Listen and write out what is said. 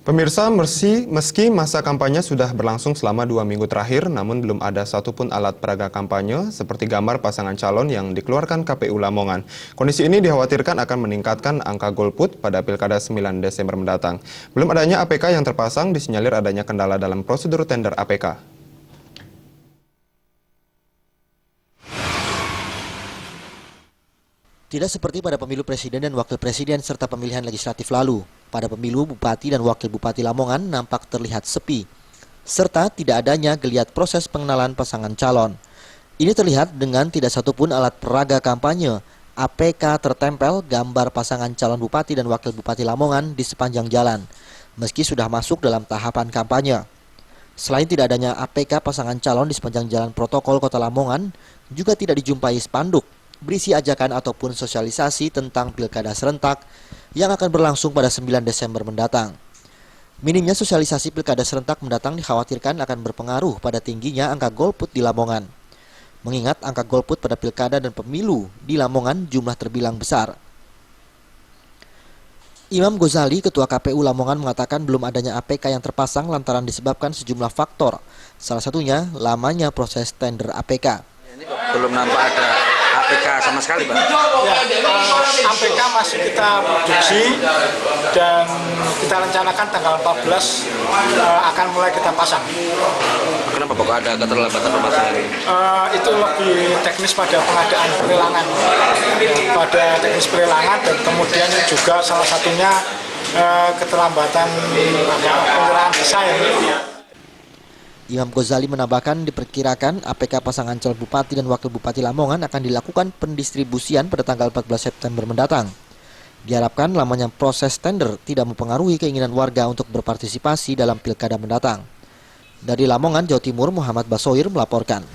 Pemirsa, meski masa kampanye sudah berlangsung selama 2 minggu terakhir, namun belum ada satupun alat peraga kampanye seperti gambar pasangan calon yang dikeluarkan KPU Lamongan. Kondisi ini dikhawatirkan akan meningkatkan angka golput pada Pilkada 9 Desember mendatang. Belum adanya APK yang terpasang disinyalir adanya kendala dalam prosedur tender APK. Tidak seperti pada pemilu presiden dan wakil presiden serta pemilihan legislatif lalu. Pada pemilu, Bupati dan Wakil Bupati Lamongan nampak terlihat sepi, serta tidak adanya geliat proses pengenalan pasangan calon. Ini terlihat dengan tidak satupun alat peraga kampanye, APK tertempel gambar pasangan calon Bupati dan Wakil Bupati Lamongan di sepanjang jalan, meski sudah masuk dalam tahapan kampanye. Selain tidak adanya APK pasangan calon di sepanjang jalan protokol Kota Lamongan, juga tidak dijumpai spanduk berisi ajakan ataupun sosialisasi tentang pilkada serentak yang akan berlangsung pada 9 Desember mendatang. Minimnya sosialisasi pilkada serentak mendatang dikhawatirkan akan berpengaruh pada tingginya angka golput di Lamongan. Mengingat angka golput pada pilkada dan pemilu di Lamongan jumlah terbilang besar. Imam Ghazali, Ketua KPU Lamongan, mengatakan belum adanya APK yang terpasang lantaran disebabkan sejumlah faktor. Salah satunya lamanya proses tender APK. Ini belum nampak ada APK sama sekali, Pak. Ya, APK masih kita produksi dan kita rencanakan tanggal 14 akan mulai kita pasang. Kenapa kok ada keterlambatan pemasangan ini? Itu lebih teknis pada pengadaan pelelangan, dan kemudian juga salah satunya keterlambatan penyerahan desain. Imam Ghazali menambahkan diperkirakan APK pasangan calon Bupati dan Wakil Bupati Lamongan akan dilakukan pendistribusian pada tanggal 14 September mendatang. Diharapkan lamanya proses tender tidak mempengaruhi keinginan warga untuk berpartisipasi dalam pilkada mendatang. Dari Lamongan, Jawa Timur, Muhammad Basoir melaporkan.